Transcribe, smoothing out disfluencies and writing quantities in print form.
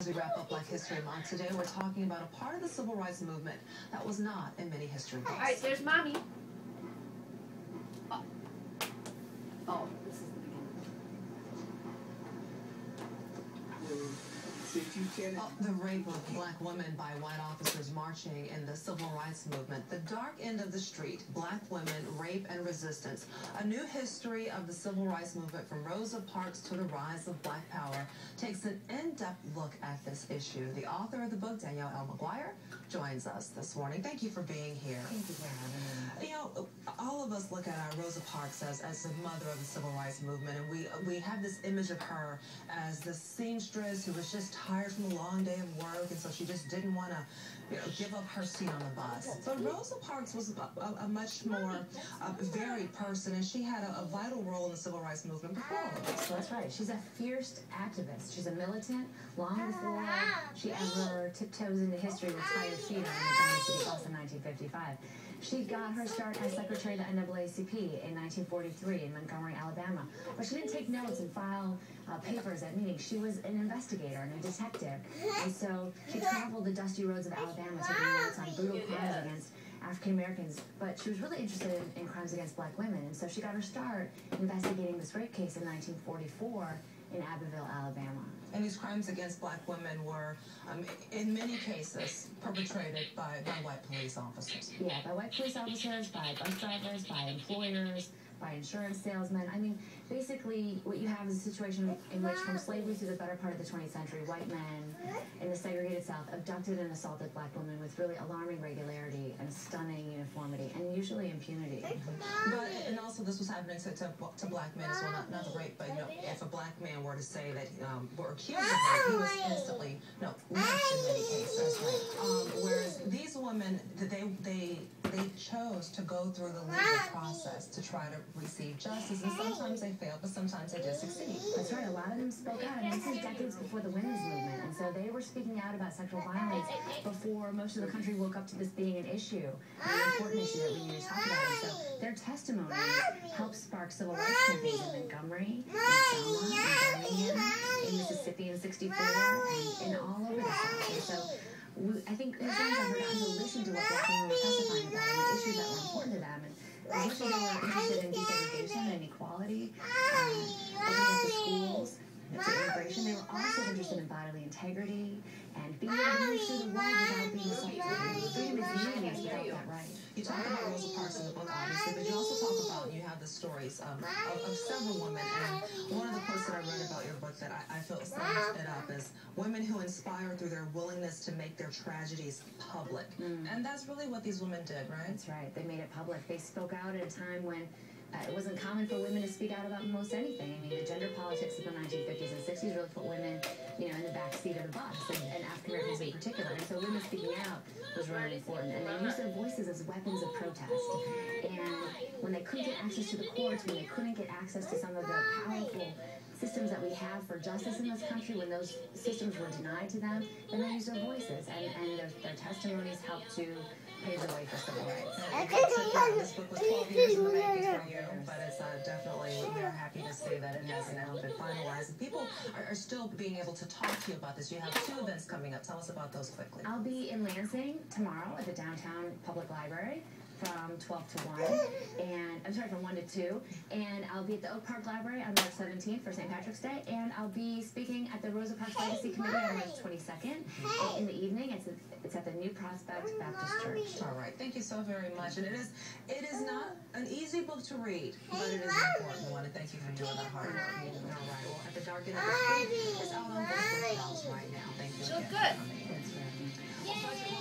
As we wrap up Black History Month today, we're talking about a part of the civil rights movement that was not in many history books. All right, there's Mommy. Oh, this is the beginning. The rape of black women by white officers marching in the civil rights movement. The dark end of the street, black women, rape, and resistance. A new history of the civil rights movement from Rosa Parks to the rise of black power takes an in-depth look at this issue. The author of the book, Danielle joins us this morning. Thank you for being here. Thank you for having me. You know, all of us look at our Rosa Parks as the mother of the civil rights movement, and we have this image of her as the seamstress who was just tired from a long day of work, and so she just didn't want to, give up her seat on the bus. But Rosa Parks was a much more varied person, and she had a vital role in the civil rights movement before all of us. That's right. She's a fierce activist. She's a militant long before she ever tiptoes into history with tired feet on the Montgomery City Bus in 1955. She got her start as secretary of the NAACP in 1943 in Montgomery, Alabama. But she didn't take notes and file papers at meetings. She was an investigator and a detective. And so she traveled the dusty roads of Alabama taking notes on brutal crimes against African Americans. But she was really interested in crimes against black women. And so she got her start investigating this rape case in 1944 in Abbeville, Alabama. And these crimes against black women were, in many cases, perpetrated by white police officers. Yeah, by white police officers, by bus drivers, by employers, by insurance salesmen. I mean, basically, what you have is a situation in which, from slavery to the better part of the 20th century, white men in the segregated South abducted and assaulted black women with really alarming regularity and stunning uniformity, and usually impunity. And also this was happening to black men as well, not the rape, but if a black man were to say that were accused of rape, he was instantly lynched in many cases. Whereas these women, they chose to go through the legal process to try to receive justice, and sometimes they failed, but sometimes they did succeed. That's right. A lot of them spoke out. I mean, this is decades before the women's movement, and so they were speaking out about sexual violence before most of the country woke up to this being an issue, an important issue that we need to talk about. And so their testimonies helped spark civil rights campaigns in Montgomery, in Selma, in Birmingham, in Mississippi in '64, and all over the South. And so I think Christians have forgotten to listen to what black women were testifying about and the issues that were important to them. And as much as they were interested in desegregation and equality, opening up the schools to immigration, they were also interested in bodily integrity and being able to move through the world without being assaulted. Freedom is meaningless without that right. You talk about Rosa Parks in the book, obviously, but you also talk about, you have the stories of several women, and one of the quotes that I read about your book that I feel sums it up is women who inspire through their willingness to make their tragedies public. And that's really what these women did, right? That's right. They made it public. They spoke out at a time when it wasn't common for women to speak out about most anything. I mean, the gender politics of the 1950s and 60s really put women, in the back seat of the bus, and African Americans in particular. And so women speaking out was really important. And they used their voices as weapons of protest. And when they couldn't get access to the courts, when they couldn't get access to some of the powerful systems that we have for justice in this country, when those systems were denied to them, then they used their voices. And their testimonies helped to pave the way for civil rights. This book was 12 years in the making for you, but it's definitely, we're happy to see that it has now been finalized. And people are still being able to talk to you about this. You have 2 events coming up. Tell us about those quickly. I'll be in Lansing tomorrow at the Downtown Public Library from 12 to 1, and from 1 to 2, and I'll be at the Oak Park Library on March 17th for St. Patrick's Day, and I'll be speaking at the Rosa Parks Legacy Committee on March 22nd in the evening. It's at the New Prospect Baptist Church. All right, thank you so very much. And it is not an easy book to read, but it is an important one, and thank you for doing that hard work. All right, well, at the dark end of the street, it's out on both bookshelves right now. Thank you again. So good. That's right.